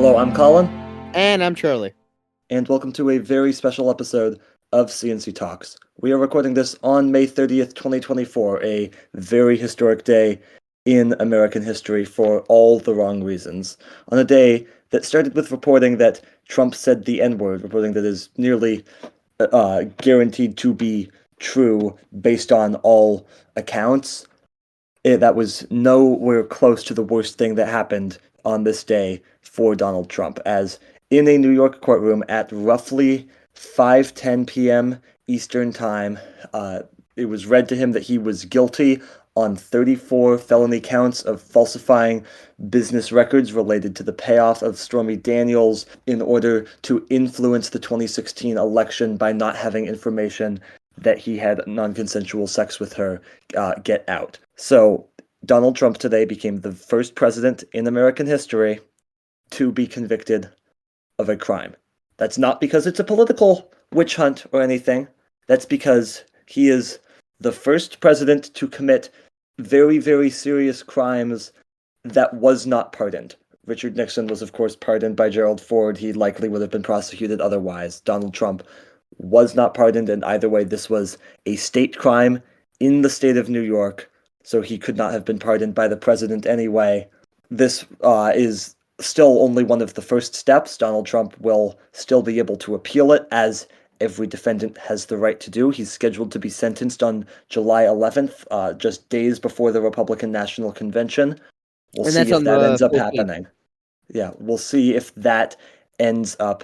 Hello, I'm Colin, And I'm Charlie. and welcome to a very special episode of C&C Talks. We are recording this on May 30th, 2024, a very historic day in American history for all the wrong reasons. On a day that started with reporting that Trump said the N-word, reporting that is nearly guaranteed to be true based on all accounts. That was nowhere close to the worst thing that happened on this day for Donald Trump, as in a New York courtroom at roughly 5:10 p.m. Eastern Time, it was read to him that he was guilty on 34 felony counts of falsifying business records related to the payoff of Stormy Daniels in order to influence the 2016 election by not having information that he had non-consensual sex with her get out. So Donald Trump today became the first president in American history to be convicted of a crime. That's not because it's a political witch hunt or anything. That's because he is the first president to commit very, very serious crimes that was not pardoned. Richard Nixon was, of course, pardoned by Gerald Ford. He likely would have been prosecuted otherwise. Donald Trump was not pardoned, and either way, this was a state crime in the state of New York, so he could not have been pardoned by the president anyway. This is still only one of the first steps. Donald Trump will still be able to appeal it, as every defendant has the right to do. He's scheduled to be sentenced on July 11th, just days before the Republican National Convention. We'll And see that's if on that the ends up 14th. happening. Yeah, we'll see if that ends up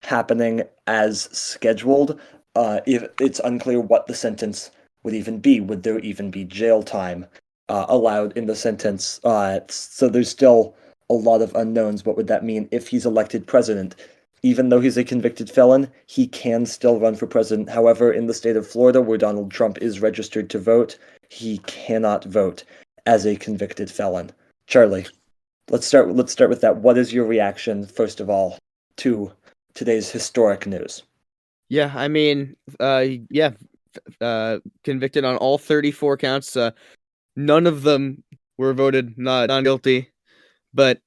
happening as scheduled. If it's unclear what the sentence would even be. Would there even be jail time allowed in the sentence? So there's still a lot of unknowns. What would that mean if he's elected president? Even though he's a convicted felon, he can still run for president. However, in the state of Florida, where Donald Trump is registered to vote, he cannot vote as a convicted felon. Charlie, let's start with that. What is your reaction, first of all, to today's historic news? Yeah, I mean, yeah, convicted on all 34 counts. None of them were voted not guilty. But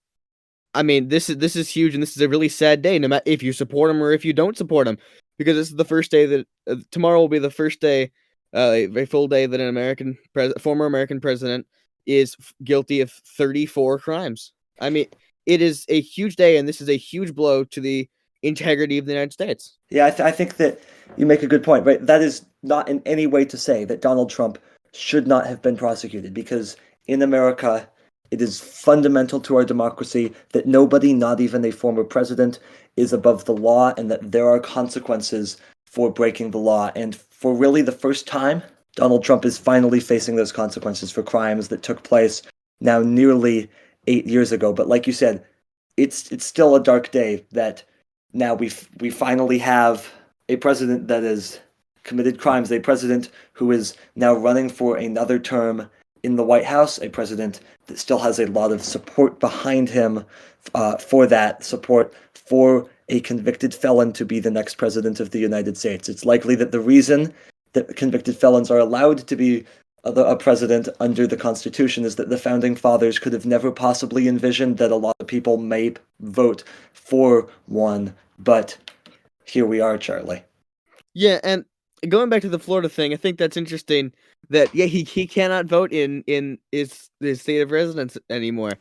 I mean, this is huge, and this is a really sad day. No matter if you support him or if you don't support him, because this is the first day that tomorrow will be the first day, a full day that an former American president is guilty of 34 crimes. I mean, it is a huge day, and this is a huge blow to the integrity of the United States. Yeah, I think that you make a good point, right? That is not in any way to say that Donald Trump should not have been prosecuted, because in America, it is fundamental to our democracy that nobody, not even a former president, is above the law, and that there are consequences for breaking the law. And for really the first time, Donald Trump is finally facing those consequences for crimes that took place now nearly 8 years ago. But like you said, it's still a dark day that now we finally have a president that has committed crimes, a president who is now running for another term in the White House, a president that still has a lot of support behind him for that support for a convicted felon to be the next president of the United States. It's likely that the reason that convicted felons are allowed to be a president under the Constitution is that the founding fathers could have never possibly envisioned that a lot of people may vote for one, but here we are, Charlie. Yeah, and going back to the Florida thing, I think that's interesting. That he cannot vote in his state of residence anymore.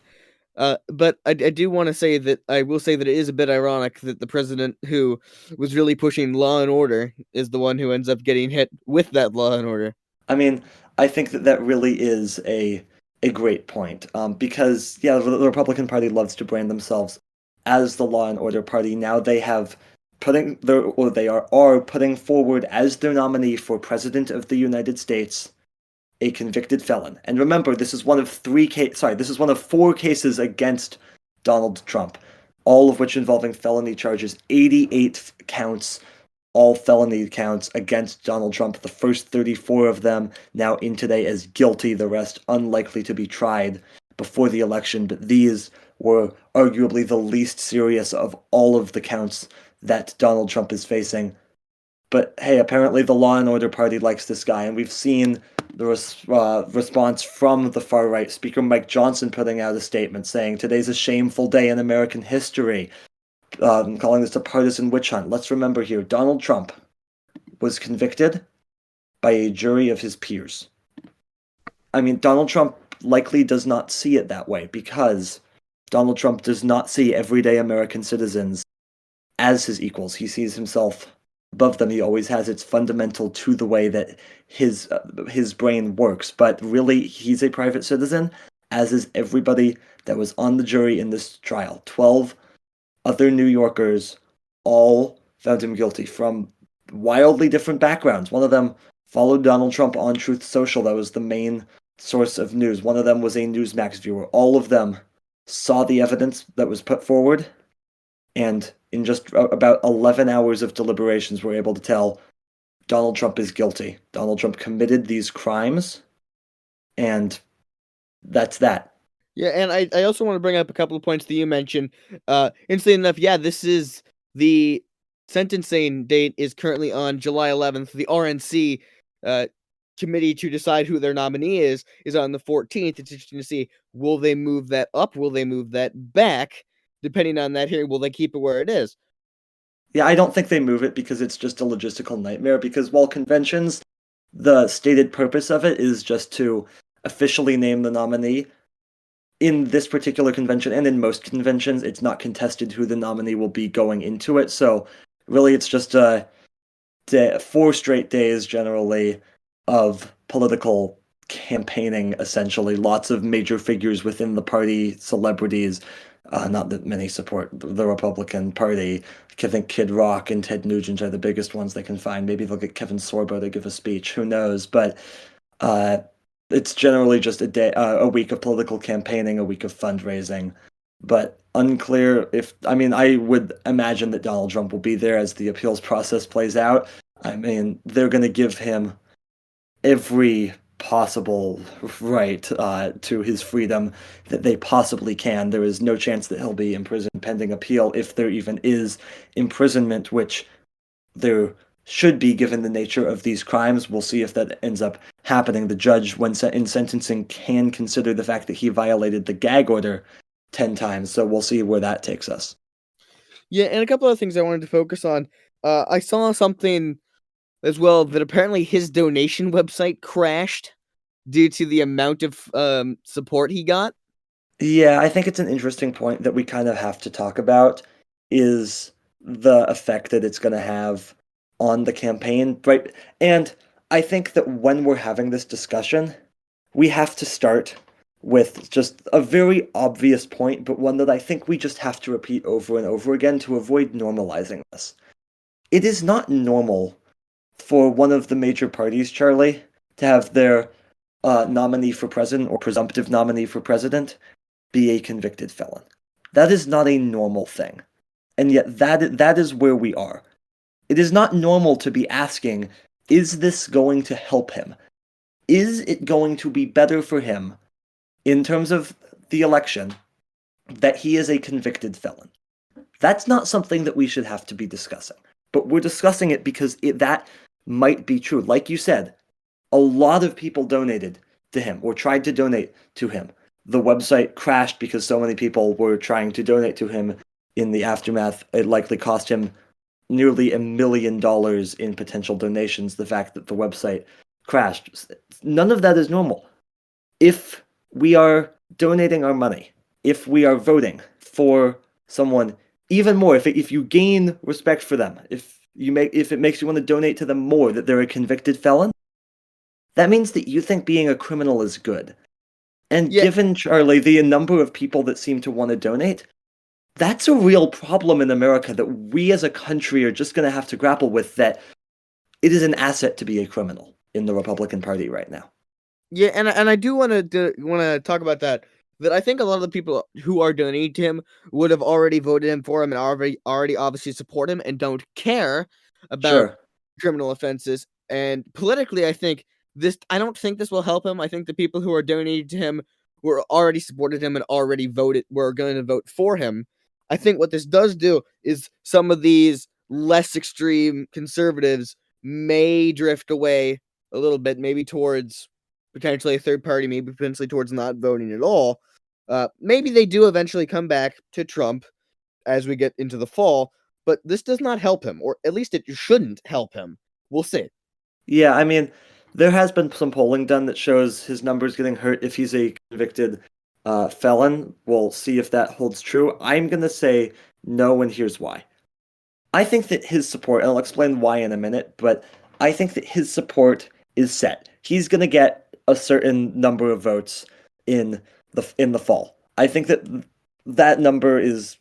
But I do want to say that I will say that it is a bit ironic that the president who was really pushing law and order is the one who ends up getting hit with that law and order. I mean, I think that that really is a great point, because yeah, the Republican Party loves to brand themselves as the law and order party. Now they have putting their or they are putting forward as their nominee for president of the United States a convicted felon. And remember, this is one of this is one of four cases against Donald Trump, all of which involving felony charges. 88 counts, all felony counts against Donald Trump. The first 34 of them now in today as guilty, the rest unlikely to be tried before the election. But these were arguably the least serious of all of the counts that Donald Trump is facing. But hey, apparently the Law and Order Party likes this guy, and we've seen the response from the far right, Speaker Mike Johnson putting out a statement saying today's a shameful day in American history, calling this a partisan witch hunt. Let's remember here, Donald Trump was convicted by a jury of his peers. I mean, Donald Trump likely does not see it that way because Donald Trump does not see everyday American citizens as his equals. He sees himself above them. He always has. It's fundamental to the way that his brain works. But really, he's a private citizen, as is everybody that was on the jury in this trial. 12 other New Yorkers all found him guilty from wildly different backgrounds. One of them followed Donald Trump on Truth Social. That was the main source of news. One of them was a Newsmax viewer. All of them saw the evidence that was put forward, and in just about 11 hours of deliberations, we're able to tell Donald Trump is guilty. Donald Trump committed these crimes, and that's that. Yeah, and I also want to bring up a couple of points that you mentioned. Interestingly enough, yeah, this is the sentencing date is currently on July 11th. The RNC committee to decide who their nominee is on the 14th. It's interesting to see, will they move that up? Will they move that back? Depending on that hearing, will they keep it where it is? Yeah, I don't think they move it because it's just a logistical nightmare. Because while conventions, the stated purpose of it is just to officially name the nominee, in this particular convention and in most conventions, it's not contested who the nominee will be going into it. So really, it's just 4 straight days generally of political campaigning, essentially. Lots of major figures within the party, celebrities. Not that many support the Republican Party. I think Kid Rock and Ted Nugent are the biggest ones they can find. Maybe they'll get Kevin Sorbo to give a speech. Who knows? But it's generally just a week of political campaigning, a week of fundraising. But unclear if, I mean, I would imagine that Donald Trump will be there as the appeals process plays out. I mean, they're going to give him every possible right to his freedom that they possibly can. There is no chance that he'll be imprisoned pending appeal, if there even is imprisonment, which there should be given the nature of these crimes. We'll see if that ends up happening. The judge, when in sentencing, can consider the fact that he violated the gag order 10 times, so we'll see where that takes us. Yeah, and a couple of things I wanted to focus on. I saw something as well that apparently his donation website crashed due to the amount of support he got. Yeah, I think it's an interesting point that we kind of have to talk about, is the effect that it's going to have on the campaign, right? And I think that when we're having this discussion, we have to start with just a very obvious point, but one that I think we just have to repeat over and over again to avoid normalizing this. It is not normal for one of the major parties, Charlie, to have their nominee for president or presumptive nominee for president be a convicted felon. That is not a normal thing. And yet that is where we are. It is not normal to be asking, is this going to help him? Is it going to be better for him in terms of the election that he is a convicted felon? That's not something that we should have to be discussing. But we're discussing it because that might be true. Like you said, a lot of people donated to him or tried to donate to him. The website crashed because so many people were trying to donate to him in the aftermath. It likely cost him nearly $1 million in potential donations, the fact that the website crashed. None of that is normal. If we are donating our money, if we are voting for someone even more, if you gain respect for them, if it makes you want to donate to them more, that they're a convicted felon, that means that you think being a criminal is good. And given, Charlie, the number of people that seem to want to donate, that's a real problem in America that we as a country are just going to have to grapple with, that it is an asset to be a criminal in the Republican Party right now. Yeah, and I do want to talk about that. That I think a lot of the people who are donating to him would have already voted him for him and already obviously support him and don't care about criminal offenses. And politically, I don't think this will help him. I think the people who are donating to him were already supported him and already were going to vote for him. I think what this does do is some of these less extreme conservatives may drift away a little bit, maybe towards potentially a third party, maybe potentially towards not voting at all. Maybe they do eventually come back to Trump as we get into the fall, but this does not help him, or at least it shouldn't help him. We'll see. Yeah, I mean, there has been some polling done that shows his numbers getting hurt if he's a convicted felon. We'll see if that holds true. I'm going to say no, and here's why. I think that his support, and I'll explain why in a minute, but I think that his support is set. He's going to get a certain number of votes in the fall. I think that that number is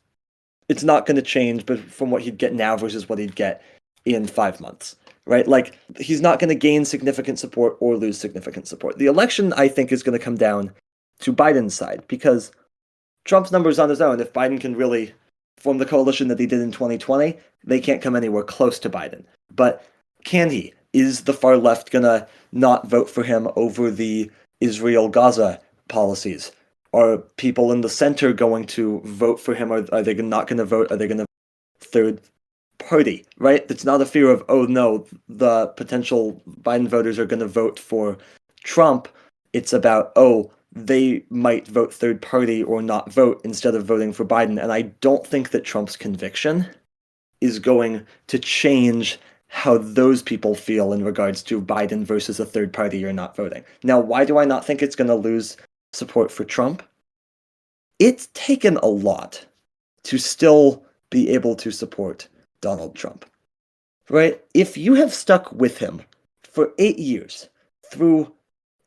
it's not going to change, but from what he'd get now versus what he'd get in 5 months, right? Like he's not going to gain significant support or lose significant support. The election, I think, is going to come down to Biden's side because Trump's numbers on his own. If Biden can really form the coalition that he did in 2020, they can't come anywhere close to Biden. But can he? Is the far left going to not vote for him over the Israel-Gaza policies? Are people in the center going to vote for him? Or are they not going to vote? Are they going to third party, right? It's not a fear of, oh no, the potential Biden voters are going to vote for Trump. It's about, oh, they might vote third party or not vote instead of voting for Biden. And I don't think that Trump's conviction is going to change how those people feel in regards to Biden versus a third party or not voting. Now, why do I not think it's going to lose support for Trump? It's taken a lot to still be able to support Donald Trump, right? If you have stuck with him for 8 years through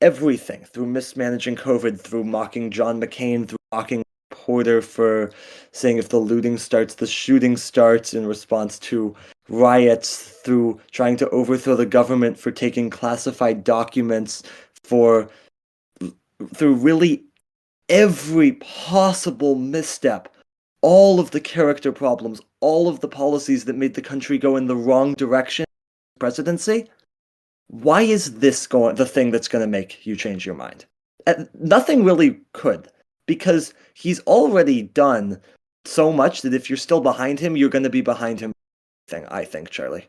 everything, through mismanaging COVID, through mocking John McCain, through mocking Porter for saying if the looting starts, the shooting starts in response to riots, through trying to overthrow the government for taking classified documents, through really every possible misstep, all of the character problems, all of the policies that made the country go in the wrong direction, presidency, why is this the thing that's going to make you change your mind? Nothing really could, because he's already done so much that if you're still behind him, you're going to be behind him. I think, Charlie.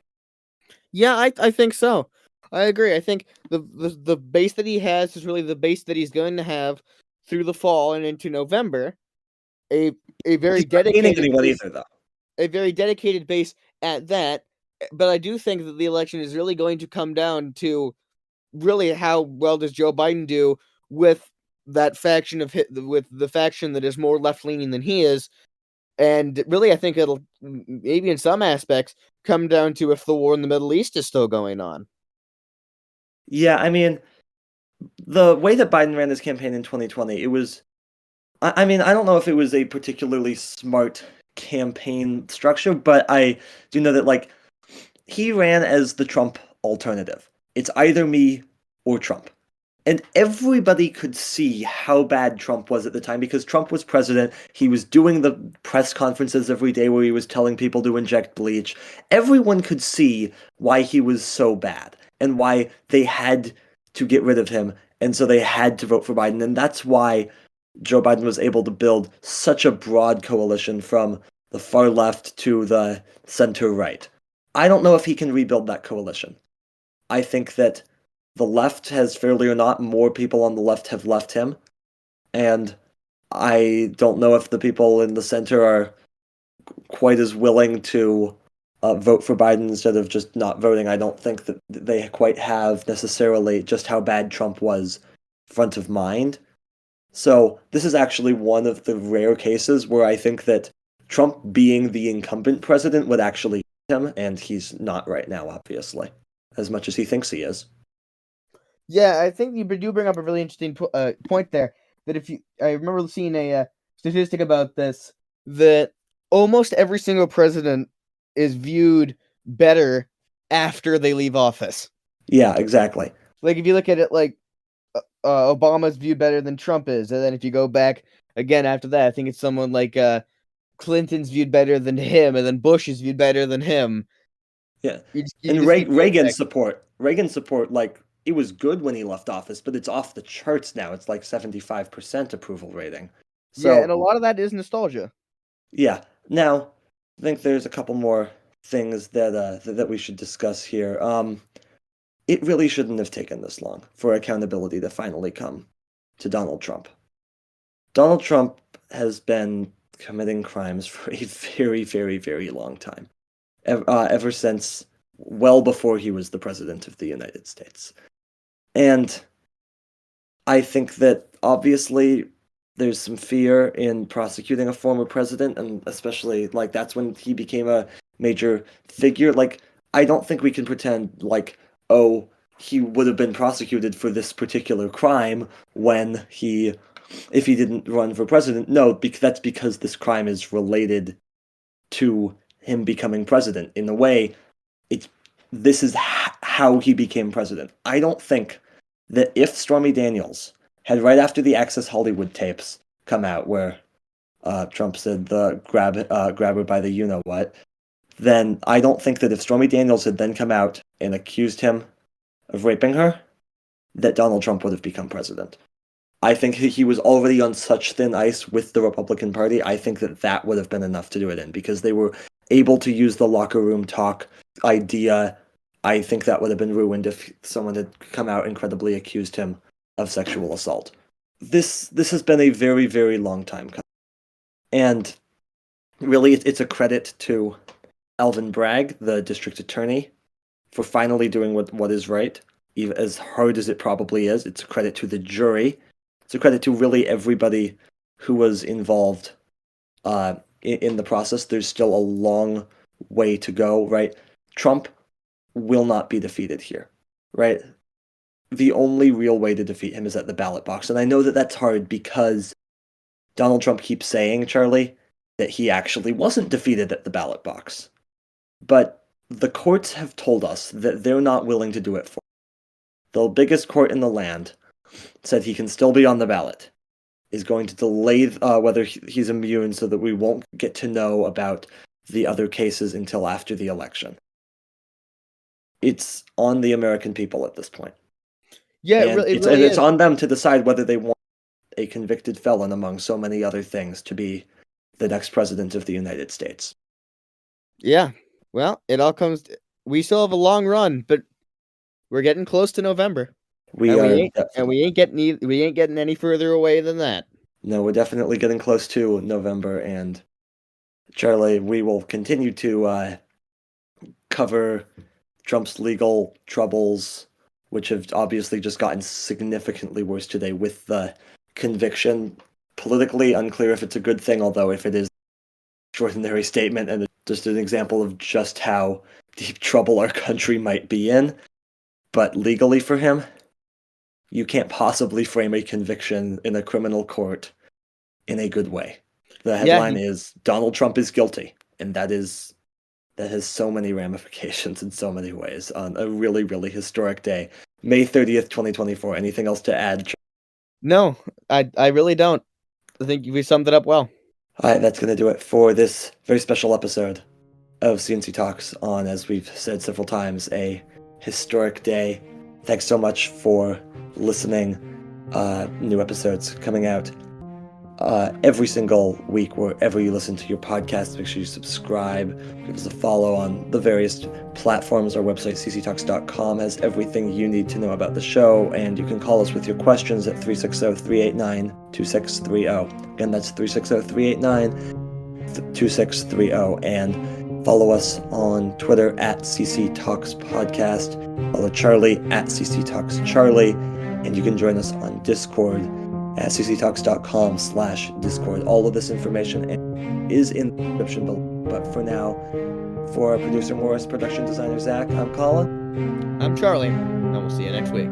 Yeah, I think so. I agree. I think the base that he has is really the base that he's going to have through the fall and into November. A very dedicated anyone base, either, though. a very dedicated base at that. But I do think that the election is really going to come down to really how well does Joe Biden do with that faction with the faction that is more left leaning than he is. And really, I think it'll maybe in some aspects come down to if the war in the Middle East is still going on. Yeah, I mean, the way that Biden ran his campaign in 2020, it was, I mean, I don't know if it was a particularly smart campaign structure, but I do know that, like, he ran as the Trump alternative. It's either me or Trump. And everybody could see how bad Trump was at the time because Trump was president. He was doing the press conferences every day where he was telling people to inject bleach. Everyone could see why he was so bad and why they had to get rid of him. And so they had to vote for Biden. And that's why Joe Biden was able to build such a broad coalition from the far left to the center right. I don't know if he can rebuild that coalition. I think that the left has, fairly or not, more people on the left have left him. And I don't know if the people in the center are quite as willing to vote for Biden instead of just not voting. I don't think that they quite have necessarily just how bad Trump was front of mind. So this is actually one of the rare cases where I think that Trump being the incumbent president would actually beat him, and he's not right now, obviously, as much as he thinks he is. Yeah, I think you do bring up a really interesting point there. That I remember seeing a statistic about this, that almost every single president is viewed better after they leave office. Yeah, exactly. Like if you look at it, like Obama's viewed better than Trump is, and then if you go back again after that, I think it's someone like Clinton's viewed better than him, and then Bush is viewed better than him. Yeah, You and just keep going back. Reagan's support, like it was good when he left office, but it's off the charts now. It's like 75% approval rating. So Yeah, and a lot of that is nostalgia. yeah. Now, I think there's a couple more things that we should discuss here. it really shouldn't have taken this long for accountability to finally come to Donald Trump. Donald Trump has been committing crimes for a very, very, very long time, ever since well before he was the president of the United States. And I think that obviously there's some fear in prosecuting a former president, and especially like that's when he became a major figure. Like, I don't think we can pretend like, oh, he would have been prosecuted for this particular crime when if he didn't run for president. No, that's because this crime is related to him becoming president. In a way, this is how he became president. I don't think that if Stormy Daniels had, right after the Access Hollywood tapes come out, where Trump said the grab her by the you-know-what, then I don't think that if Stormy Daniels had then come out and accused him of raping her, that Donald Trump would have become president. I think he was already on such thin ice with the Republican Party. I think that would have been enough to do it in, because they were able to use the locker room talk idea. I think that would have been ruined if someone had come out and credibly accused him of sexual assault. This has been a very, very long time coming. And really, it's a credit to Alvin Bragg, the district attorney, for finally doing what is right, even as hard as it probably is. It's a credit to the jury. It's a credit to really everybody who was involved in the process. There's still a long way to go, right? Trump will not be defeated here, right? The only real way to defeat him is at the ballot box. And I know that that's hard because Donald Trump keeps saying, Charlie, that he actually wasn't defeated at the ballot box. But the courts have told us that they're not willing to do it for him. The biggest court in the land said he can still be on the ballot, is going to delay whether he's immune so that we won't get to know about the other cases until after the election. It's on the American people at this point. Yeah, and it really it's is. on them to decide whether they want a convicted felon, among so many other things, to be the next president of the United States. Yeah. Well, it all comes. We still have a long run, but we're getting close to November. We ain't getting any further away than that. No, we're definitely getting close to November, and Charlie, we will continue to cover Trump's legal troubles, which have obviously just gotten significantly worse today with the conviction. Politically unclear if it's a good thing, although if it is, extraordinary statement and just an example of just how deep trouble our country might be in. But legally for him, you can't possibly frame a conviction in a criminal court in a good way. The headline is Donald Trump is guilty, and that has so many ramifications in so many ways on a really, really historic day. May 30th, 2024. Anything else to add? No, I really don't. I think we summed it up well. All right, that's going to do it for this very special episode of C&C Talks on, as we've said several times, a historic day. Thanks so much for listening. New episodes coming out every single week wherever you listen to your podcast. Make sure you subscribe, give us a follow on the various platforms. Our website, cctalks.com, has everything you need to know about the show, and you can call us with your questions at 360-389-2630. Again, that's 360-389-2630. And follow us on Twitter at CC Talks Podcast. Follow Charlie at CC Talks Charlie. And you can join us on Discord at cctalks.com/Discord. All of this information is in the description below. But for now, for our producer Morris, production designer Zack, I'm Colin. I'm Charlie, and we'll see you next week.